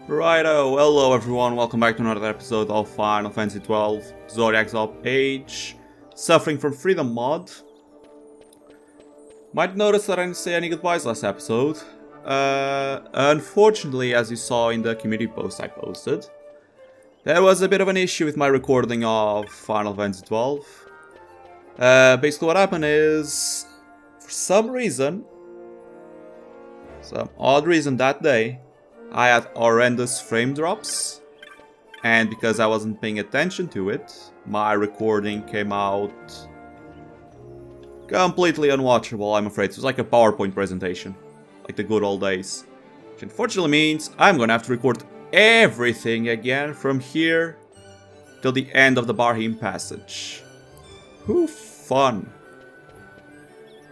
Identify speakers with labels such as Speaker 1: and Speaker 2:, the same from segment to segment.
Speaker 1: Righto, hello everyone, welcome back to another episode of Final Fantasy XII Zodiac's Up Age, suffering from freedom mod. Might notice that I didn't say any goodbyes last episode. Unfortunately, as you saw in the community post I posted, there was a bit of an issue with my recording of Final Fantasy XII. Basically what happened is, for some odd reason that day, I had horrendous frame drops, and because I wasn't paying attention to it, my recording came out completely unwatchable, I'm afraid. It was like a PowerPoint presentation, like the good old days. Which unfortunately means I'm gonna have to record everything again from here till the end of the Barhim passage. Whew, fun.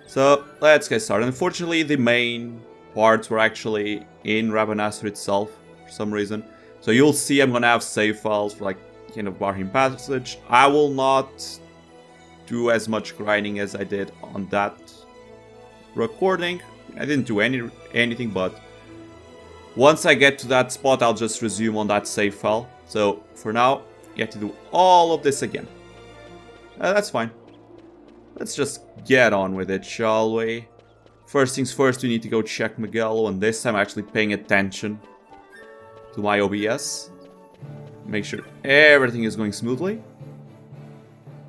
Speaker 1: So, let's get started. Unfortunately, the main parts were actually in Rabanastre itself for some reason. So you'll see I'm gonna have save files for like the end of Barhim passage. I will not do as much grinding as I did on that recording. I didn't do anything, but once I get to that spot, I'll just resume on that save file. So for now, you have to do all of this again. That's fine. Let's just get on with it, shall we? First things first, we need to go check Miguelo, and this time I'm actually paying attention to my OBS. Make sure everything is going smoothly,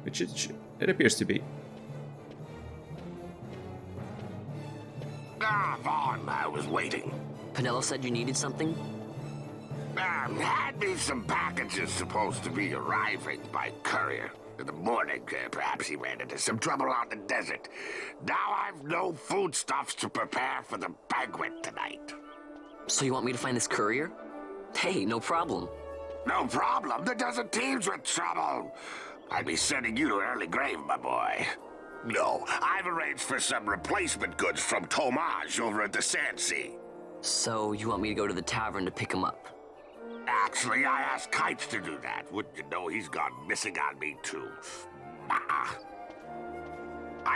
Speaker 1: which it appears to be.
Speaker 2: Vaughn, I was waiting.
Speaker 3: Penelo said you needed something?
Speaker 2: Had me some packages supposed to be arriving by courier. In the morning, perhaps he ran into some trouble out in the desert. Now I've no foodstuffs to prepare for the banquet tonight.
Speaker 3: So you want me to find this courier? Hey, no problem.
Speaker 2: No problem. The desert teems with trouble. I'd be sending you to early grave, my boy. No, I've arranged for some replacement goods from Tomage over at the TZA.
Speaker 3: So you want me to go to the tavern to pick him up?
Speaker 2: Actually, I asked Kites to do that. Wouldn't you know he's gone missing on me, too. I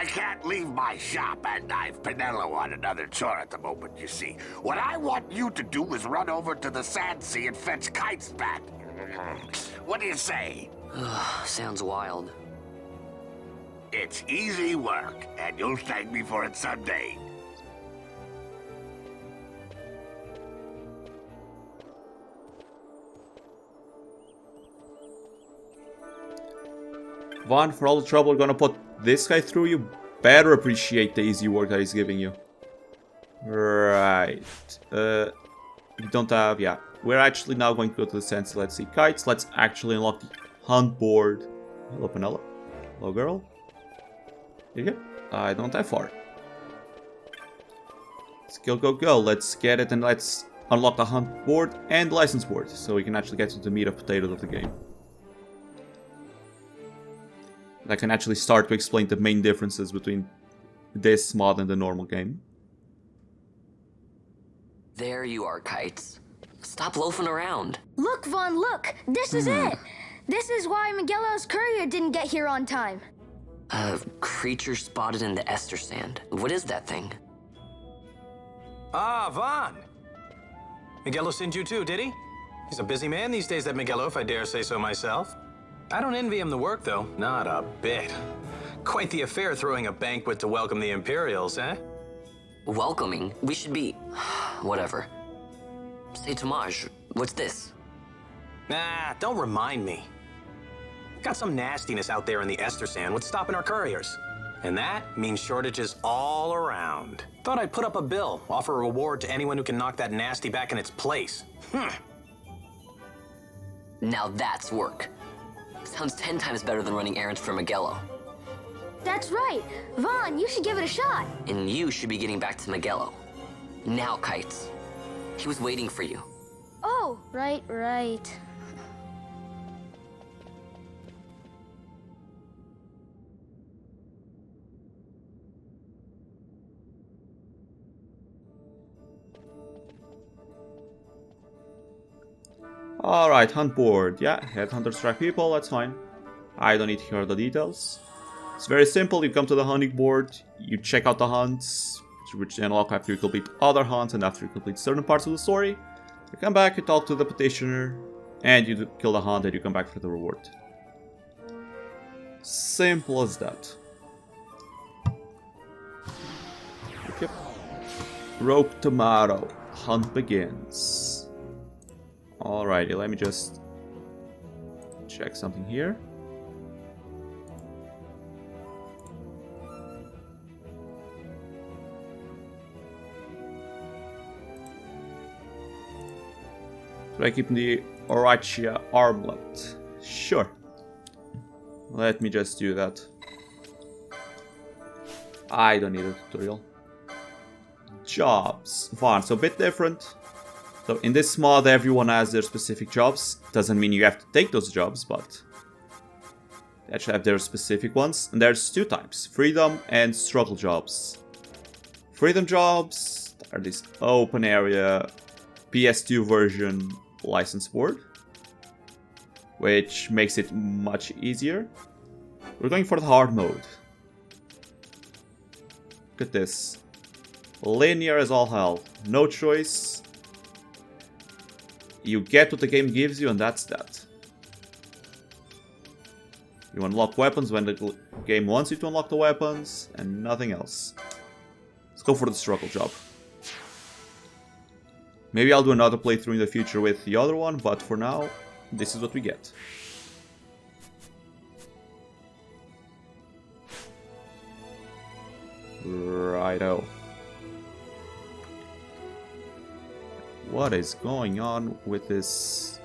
Speaker 2: can't leave my shop, and I've Penelo on another chore at the moment, you see. What I want you to do is run over to the TZA and fetch Kites back. What do you say?
Speaker 3: Sounds wild.
Speaker 2: It's easy work, and you'll thank me for it someday.
Speaker 1: Vaughn, for all the trouble we're gonna put this guy through, you better appreciate the easy work that he's giving you. Right. We don't have... yeah. We're actually now going to go to the sense. Let's see. Kites. Let's actually unlock the hunt board. Hello, Penelo. Hello, girl. Here you go. I don't have far. Let's go. Let's get it and let's unlock the hunt board and license board so we can actually get to the meat and potatoes of the game. I can actually start to explain the main differences between this mod and the normal game.
Speaker 3: There you are, Kites. Stop loafing around.
Speaker 4: Look, Vaughn, look! This is it! This is why Miguelo's courier didn't get here on time.
Speaker 3: A creature spotted in the ester sand. What is that thing?
Speaker 5: Ah, Vaughn! Miguelo sent you too, did he? He's a busy man these days, that Miguelo, if I dare say so myself. I don't envy him the work, though. Not a bit. Quite the affair throwing a banquet to welcome the Imperials, eh?
Speaker 3: Welcoming? We should be... whatever. Say, Tomage, what's this?
Speaker 5: Nah, don't remind me. Got some nastiness out there in the ester sand. What's stopping our couriers? And that means shortages all around. Thought I'd put up a bill, offer a reward to anyone who can knock that nasty back in its place.
Speaker 3: Now that's work. Sounds 10 times better than running errands for Miguelo.
Speaker 4: That's right! Vaughn, you should give it a shot!
Speaker 3: And you should be getting back to Miguelo. Now, Kites. He was waiting for you.
Speaker 4: Oh, right.
Speaker 1: Alright, hunt board. Yeah, headhunters track people, that's fine. I don't need to hear the details. It's very simple. You come to the hunting board, you check out the hunts, which you unlock after you complete other hunts and after you complete certain parts of the story. You come back, you talk to the petitioner, and you kill the hunt, and you come back for the reward. Simple as that. Yep. Rogue tomato. Hunt begins. Alrighty, let me just check something here. Should I keep the Orachia armlet? Sure. Let me just do that. I don't need a tutorial. Jobs. Fun. So a bit different. So in this mod everyone has their specific jobs. Doesn't mean you have to take those jobs, but they actually have their specific ones. And there's two types. Freedom and struggle jobs. Freedom jobs are this open area PS2 version license board, which makes it much easier. We're going for the hard mode. Look at this. Linear as all hell. No choice. You get what the game gives you, and that's that. You unlock weapons when the game wants you to unlock the weapons, and nothing else. Let's go for the struggle job. Maybe I'll do another playthrough in the future with the other one, but for now, this is what we get. Righto. What is going on with this?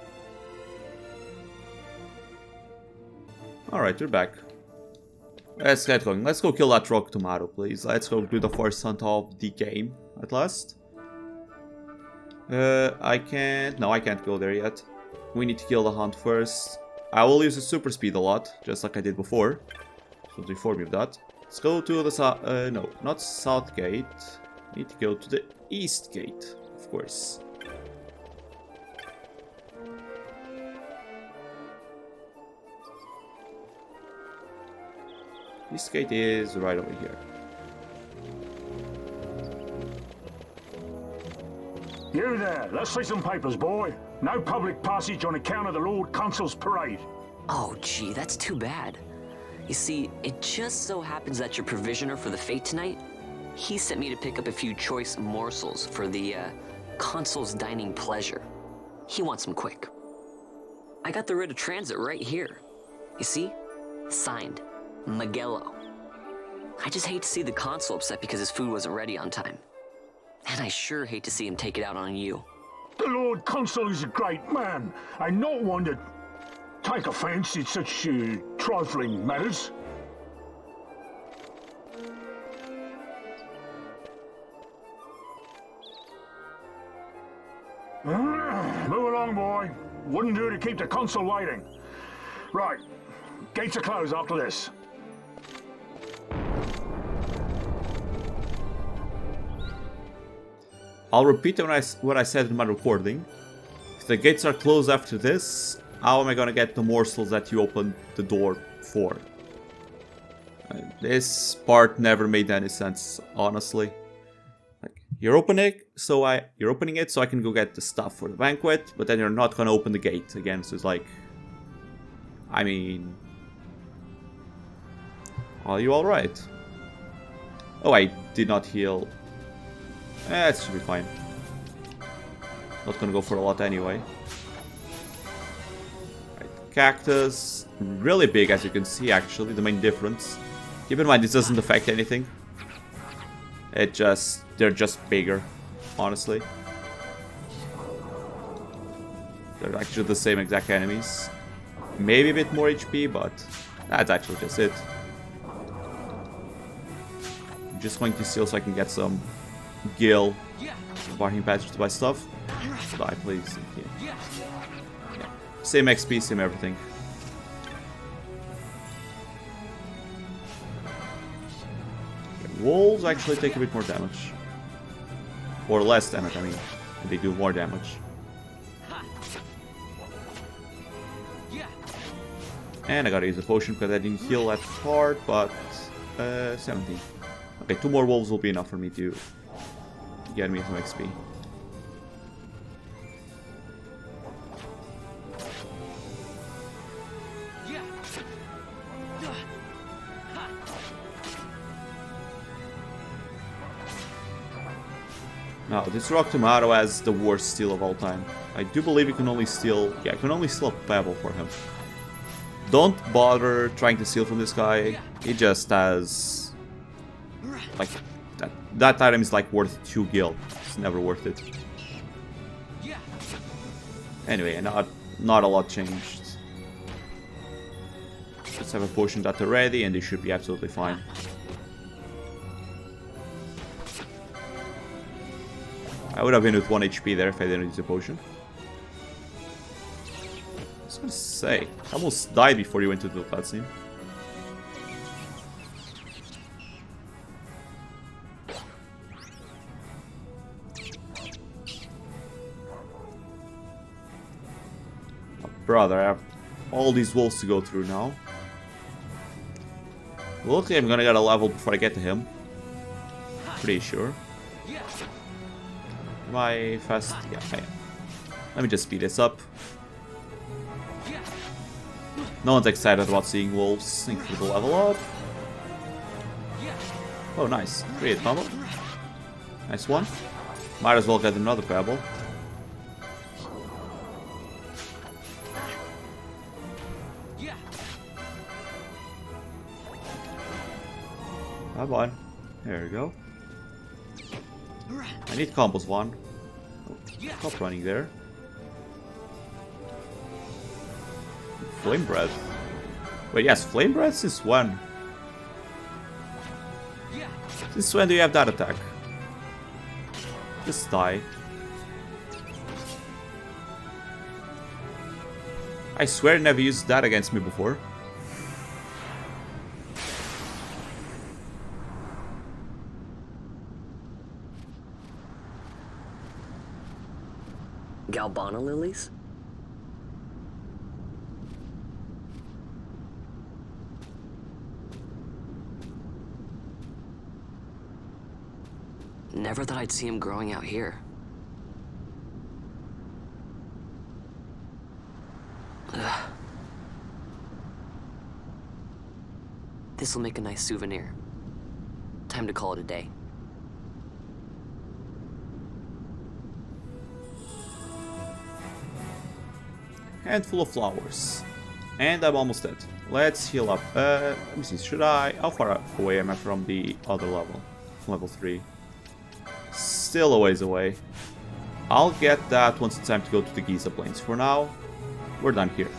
Speaker 1: Alright, we're back. Let's get going. Let's go kill that rock tomato, please. Let's go do the first hunt of the game, at last. I can't... No, I can't go there yet. We need to kill the hunt first. I will use the super speed a lot, just like I did before. So to inform you of that. Let's go to the south... no, not south gate. Need to go to the east gate, of course. East gate is right over here.
Speaker 6: You there, let's see some papers, boy. No public passage on account of the Lord Consul's parade.
Speaker 3: Oh, gee, that's too bad. You see, it just so happens that your provisioner for the fete tonight, he sent me to pick up a few choice morsels for the, Consul's dining pleasure. He wants them quick. I got the writ of transit right here. You see? Signed, Miguelo. I just hate to see the Consul upset because his food wasn't ready on time. And I sure hate to see him take it out on you.
Speaker 6: The Lord Consul is a great man, and not one to take offence in such trifling matters. Move along, boy. Wouldn't do to keep the Consul waiting. Right, gates are closed after this.
Speaker 1: I'll repeat what I said in my recording. If the gates are closed after this, how am I gonna get the morsels that you opened the door for? This part never made any sense, honestly. Like, you're opening it so I can go get the stuff for the banquet, but then you're not gonna open the gate again. So it's like, I mean, are you all right? Oh, I did not heal. It should be fine. Not gonna go for a lot anyway. Right, cactus, really big as you can see. Actually, the main difference. Keep in mind this doesn't affect anything. They're just bigger, honestly. They're actually the same exact enemies. Maybe a bit more HP, but that's actually just it. I'm just going to steal so I can get some Gil, barking patches to buy stuff. Die, please. Yeah. Same XP, same everything. Okay, wolves actually take a bit more damage. Or less damage, I mean. They do more damage. And I gotta use a potion because I didn't heal that part, but 17. Okay, 2 more wolves will be enough for me to get me some XP. Now, this Rock Tomato has the worst steal of all time. I do believe you can only steal... Yeah, I can only steal a pebble for him. Don't bother trying to steal from this guy. He just has... Like, that item is like worth 2 gil. It's never worth it. Anyway, not a lot changed. Let's have a potion that ready and they should be absolutely fine. I would have been with 1 HP there if I didn't use a potion. I was gonna say, I almost died before you went to the cutscene. Oh, brother, I have all these wolves to go through now. Luckily, I'm gonna get a level before I get to him. Pretty sure. Am I fast? Yeah, I am. Let me just speed this up. No one's excited about seeing wolves. Incredible level up. Oh, nice. Great combo. Nice one. Might as well get another pebble. Come on. There we go. I need combos one. Oh, stop running there. Flame Breath. Wait, yes, Flame Breath since when? Since when do you have that attack? Just die. I swear I never used that against me before.
Speaker 3: Galbana lilies? Never thought I'd see him growing out here. This'll make a nice souvenir. Time to call it a day.
Speaker 1: Handful of flowers. And I'm almost dead. Let's heal up. Let me see, should I... How far away am I from the other level? Level 3. Still a ways away. I'll get that once it's time to go to the Giza Plains. For now, we're done here.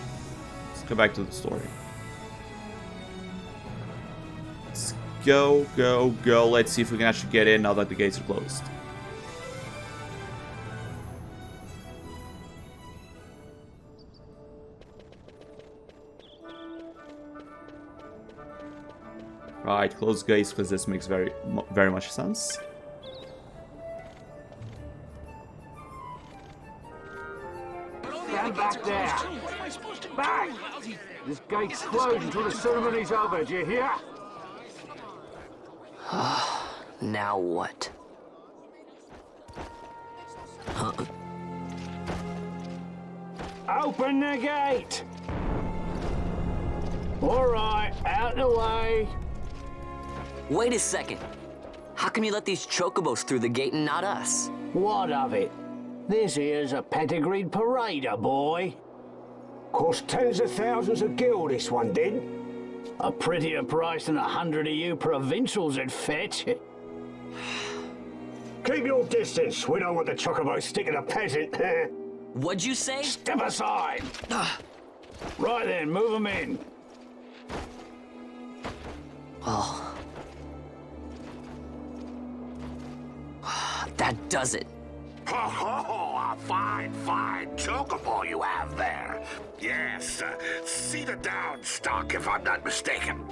Speaker 1: Let's go back to the story. Let's go, go, go. Let's see if we can actually get in now that the gates are closed. Right, close gates because this makes very much sense.
Speaker 6: Stand back there. Back! This gate's closed until the ceremony's over, do you hear?
Speaker 3: Now what?
Speaker 6: Open the gate! Alright, out the way.
Speaker 3: Wait a second. How come you let these chocobos through the gate and not us?
Speaker 6: What of it? This here's a pedigreed parader, boy. Cost tens of thousands of gil, this one did. A prettier price than 100 of you provincials would fetch. Keep your distance. We don't want the chocobos sticking a peasant.
Speaker 3: What'd you say?
Speaker 6: Step aside. Right then, move them in.
Speaker 3: Oh. That does it.
Speaker 2: Ho ho! A fine, fine chocobo you have there. Yes, cedar down stock if I'm not mistaken.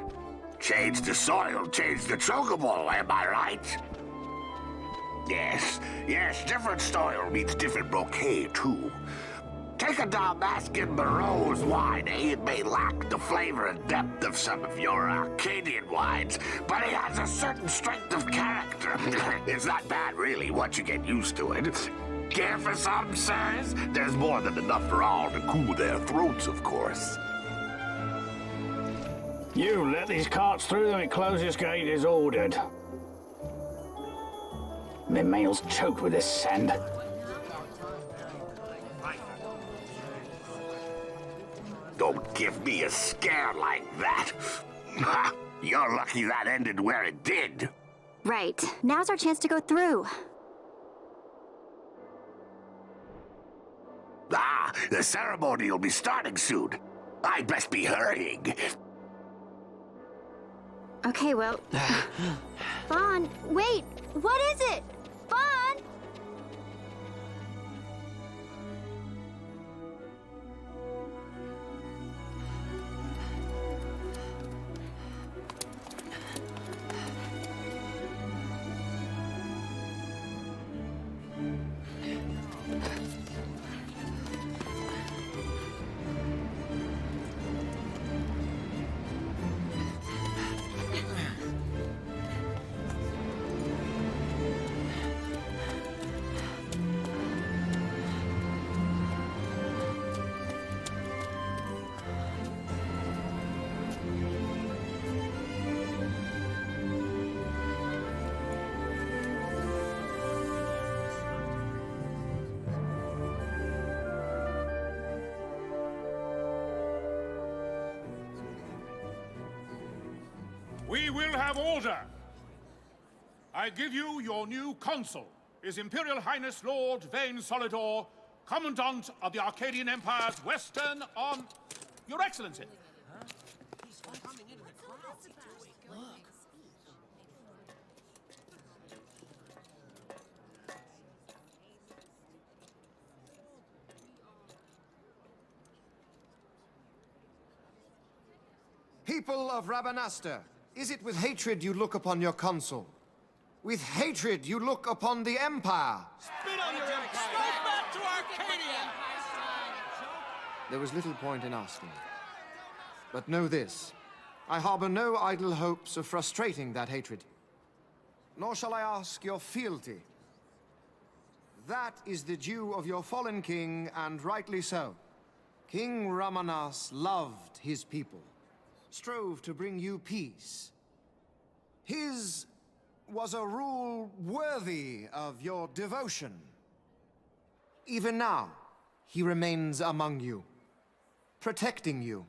Speaker 2: Change the soil, change the chocobo, am I right? Yes, yes, different soil means different bouquet too. Take a Damascus Barreau's wine, eh? It may lack the flavor and depth of some of your Arcadian wines, but it has a certain strength of character. It's not bad, really, once you get used to it. Care for some, sirs? There's more than enough for all to cool their throats, of course.
Speaker 6: You let these carts through when it closes gate is ordered. My mail's choked with this sand.
Speaker 2: Don't give me a scare like that. You're lucky that ended where it did.
Speaker 7: Right. Now's our chance to go through.
Speaker 2: Ah, the ceremony will be starting soon. I'd best be hurrying.
Speaker 7: Okay, well... Vaughn, wait! What is it? Vaughn!
Speaker 8: We will have order. I give you your new consul, His Imperial Highness Lord Vayne Solidor, Commandant of the Arcadian Empire's Western on... Your Excellency.
Speaker 9: People of Rabanastre, is it with hatred you look upon your consul? With hatred you look upon the Empire?
Speaker 8: Spit on your empire! Go back to Arcadia!
Speaker 9: There was little point in asking. But know this, I harbor no idle hopes of frustrating that hatred. Nor shall I ask your fealty. That is the due of your fallen king, and rightly so. King Rabanastre loved his people, strove to bring you peace. His was a rule worthy of your devotion. Even now, he remains among you, protecting you.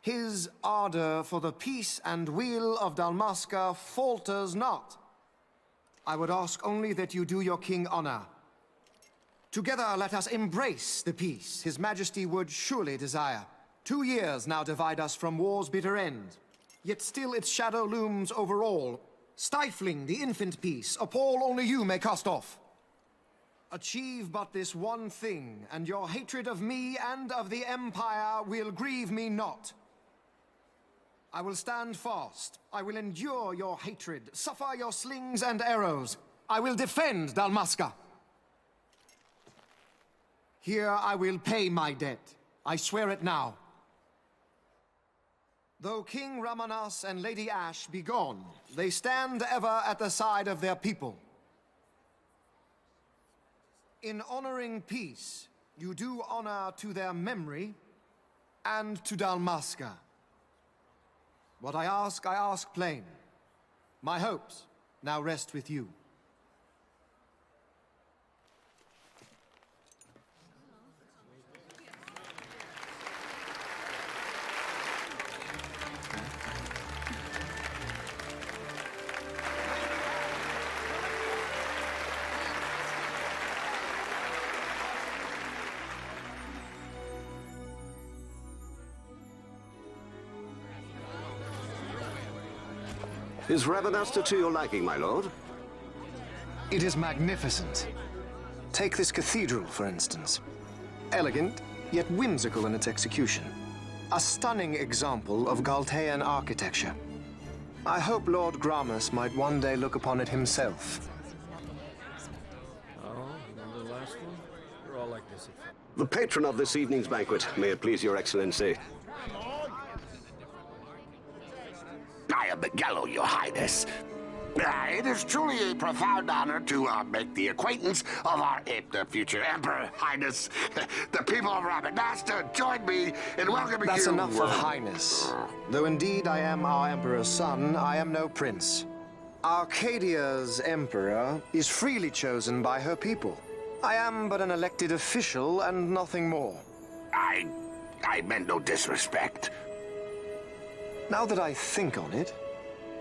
Speaker 9: His ardor for the peace and weal of Dalmasca falters not. I would ask only that you do your king honor. Together let us embrace the peace His Majesty would surely desire. 2 years now divide us from war's bitter end, yet still its shadow looms over all, stifling the infant peace a pall only you may cast off. Achieve but this one thing, and your hatred of me and of the Empire will grieve me not. I will stand fast. I will endure your hatred, suffer your slings and arrows. I will defend Dalmasca. Here I will pay my debt. I swear it now. Though King Rabanastre and Lady Ashe be gone, they stand ever at the side of their people. In honoring peace, you do honor to their memory and to Dalmasca. What I ask plain. My hopes now rest with you.
Speaker 10: Is Rabanastre to your liking, my lord?
Speaker 9: It is magnificent. Take this cathedral, for instance. Elegant, yet whimsical in its execution. A stunning example of Galtean architecture. I hope Lord Gramus might one day look upon it himself.
Speaker 11: Oh, remember the last one? You're all like this.
Speaker 10: The patron of this evening's banquet, may it please your excellency.
Speaker 2: I am Miguelo, your highness. It is truly a profound honor to make the acquaintance of our future emperor, highness. The people of Rabanastre join me in welcoming you.
Speaker 9: That's enough of highness. Though indeed I am our emperor's son, I am no prince. Arcadia's emperor is freely chosen by her people. I am but an elected official and nothing more.
Speaker 2: I meant no disrespect.
Speaker 9: Now that I think on it,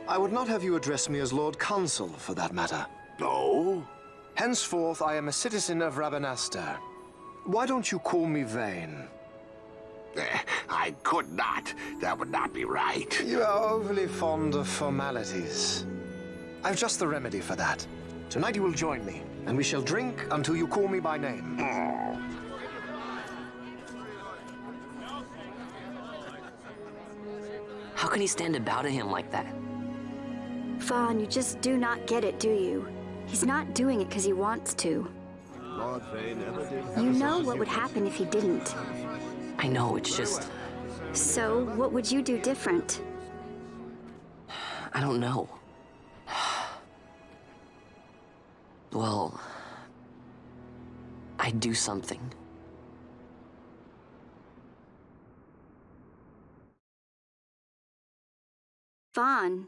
Speaker 9: I would not have you address me as Lord Consul, for that matter.
Speaker 2: No?
Speaker 9: Henceforth, I am a citizen of Rabanastre. Why don't you call me Vayne?
Speaker 2: I could not. That would not be right.
Speaker 9: You are overly fond of formalities. I've just the remedy for that. Tonight you will join me, and we shall drink until you call me by name.
Speaker 3: How can he stand about him like that?
Speaker 12: Vaughn, you just do not get it, do you? He's not doing it because he wants to.
Speaker 10: Lord Vayne never did.
Speaker 12: You know what would happen if he didn't.
Speaker 3: I know, it's just...
Speaker 12: So, what would you do different?
Speaker 3: I don't know. Well... I'd do something.
Speaker 12: Vaughn.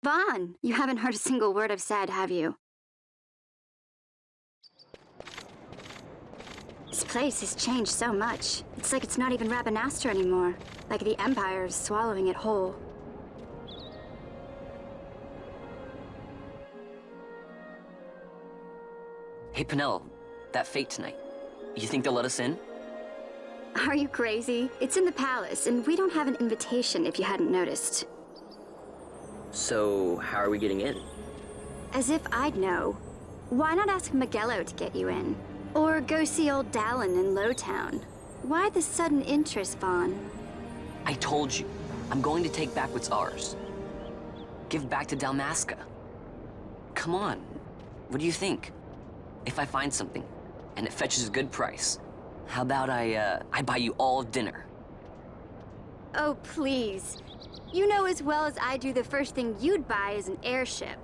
Speaker 12: Vaughn! You haven't heard a single word I've said, have you? This place has changed so much. It's like it's not even Rabanastre anymore. Like the Empire is swallowing it whole.
Speaker 3: Hey, Penel, that fete tonight. You think they'll let us in?
Speaker 12: Are you crazy? It's in the palace, and we don't have an invitation if you hadn't noticed.
Speaker 3: So, how are we getting in?
Speaker 12: As if I'd know. Why not ask Miguelo to get you in? Or go see old Dallin in Lowtown? Why the sudden interest, Vaughn?
Speaker 3: I told you, I'm going to take back what's ours. Give back to Dalmasca. Come on, what do you think? If I find something, and it fetches a good price, how about I buy you all dinner?
Speaker 12: Oh, please. You know as well as I do the first thing you'd buy is an airship.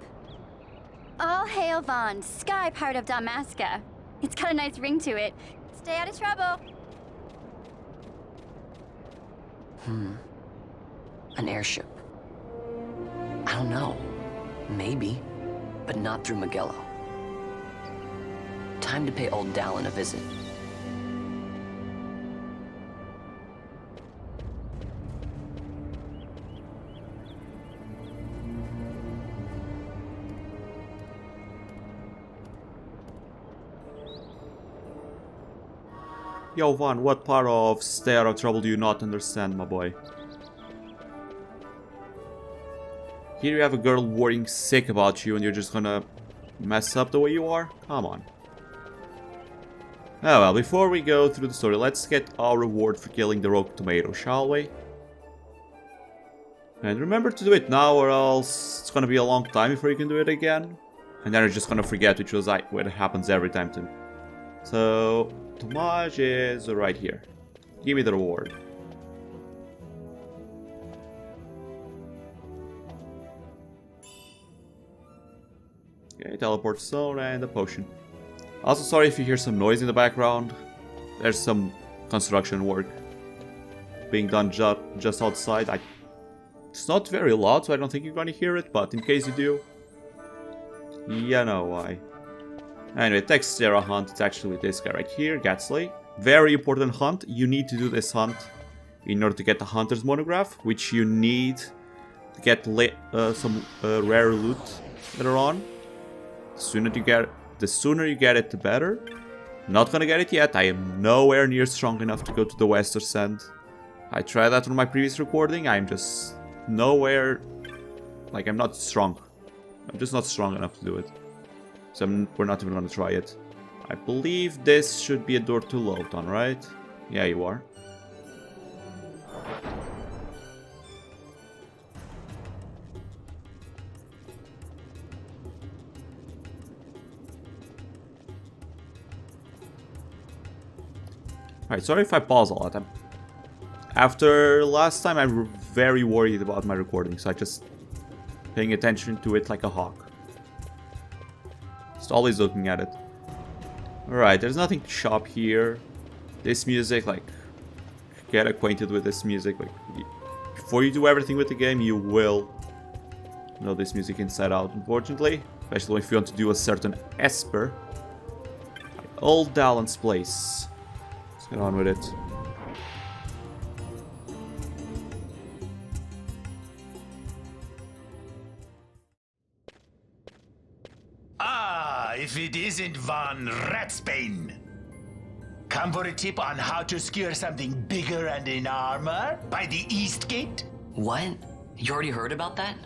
Speaker 12: All hail Vaughn, sky part of Dalmasca. It's got a nice ring to it. Stay out of trouble.
Speaker 3: An airship. I don't know. Maybe, but not through Miguelo. Time to pay old Dallin a visit.
Speaker 1: Yo, Vaughn, what part of stay out of trouble do you not understand, my boy? Here you have a girl worrying sick about you and you're just gonna mess up the way you are? Come on. Oh well, before we go through the story, let's get our reward for killing the rogue tomato, shall we? And remember to do it now or else it's gonna be a long time before you can do it again. And then you're just gonna forget, which was like what happens every time to me. So, Tomage is right here. Give me the reward. Okay, teleport zone and a potion. Also, sorry if you hear some noise in the background. There's some construction work being done just outside. It's not very loud, so I don't think you're gonna hear it, but in case you do, you know why. Anyway, TZA hunt, it's actually with this guy right here, Gatsley. Very important hunt. You need to do this hunt in order to get the Hunter's Monograph, which you need to get some rare loot later on. The sooner you get it, the better. Not gonna get it yet. I am nowhere near strong enough to go to the Western End. I tried that on my previous recording. I'm just nowhere... Like, I'm not strong. I'm just not strong enough to do it. So we're not even gonna try it. I believe this should be a door to Lowtown, right? Yeah, you are. Alright, sorry if I pause a lot. After last time, I'm very worried about my recording, so I just paying attention to it like a hawk. Just always looking at it. Alright, there's nothing to shop here. This music, like, get acquainted with this music. Like, before you do everything with the game, you will know this music inside out, unfortunately. Especially if you want to do a certain Esper. Old Dallon's place. Let's get on with it.
Speaker 13: Ah, if it isn't Von Ratsbane. Come for a tip on how to secure something bigger and in armor by the East Gate?
Speaker 3: What? You already heard about that?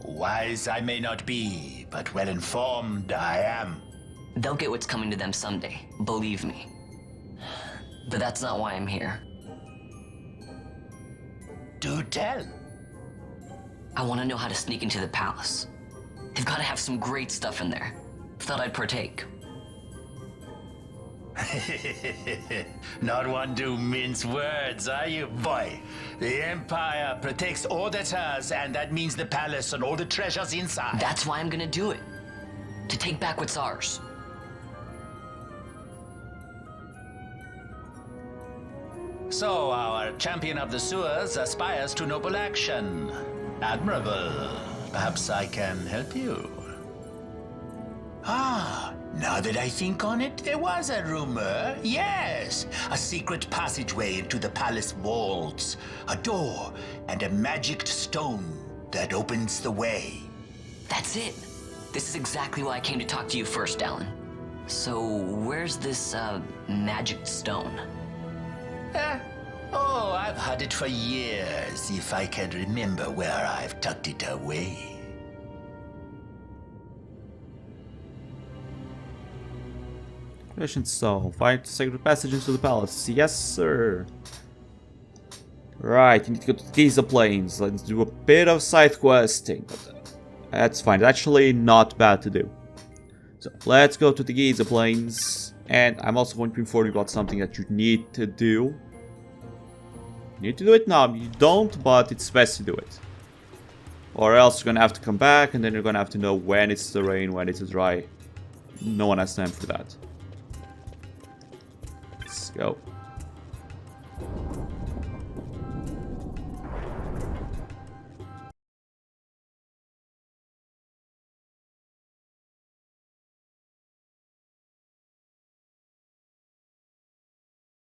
Speaker 13: Wise I may not be, but well informed I am.
Speaker 3: They'll get what's coming to them someday, believe me. But that's not why I'm here.
Speaker 13: Do tell.
Speaker 3: I want to know how to sneak into the palace. They've got to have some great stuff in there. Thought I'd partake.
Speaker 13: Not one to mince words, are you, boy? The Empire protects all that's hers, and that means the palace and all the treasures inside.
Speaker 3: That's why I'm gonna do it. To take back what's ours.
Speaker 13: So, our champion of the sewers aspires to noble action. Admirable. Perhaps I can help you. Ah, now that I think on it, there was a rumor. Yes, a secret passageway into the palace vaults, a door, and a magicked stone that opens the way.
Speaker 3: That's it. This is exactly why I came to talk to you first, Dallon. So, where's this, magic stone?
Speaker 13: Oh, I've had it for years, if I can remember where I've tucked it away.
Speaker 1: Mission solved. Find the sacred passage into the palace. Yes, sir. Right, you need to go to the TZA plains. Let's do a bit of side questing. But that's fine. It's actually not bad to do. So, let's go to the TZA plains. And I'm also going to inform you about something that you need to do. You need to do it now. You don't, but it's best to do it. Or else you're going to have to come back, and then you're going to have to know when it's to rain, when it's to dry. No one has time for that. Let's go.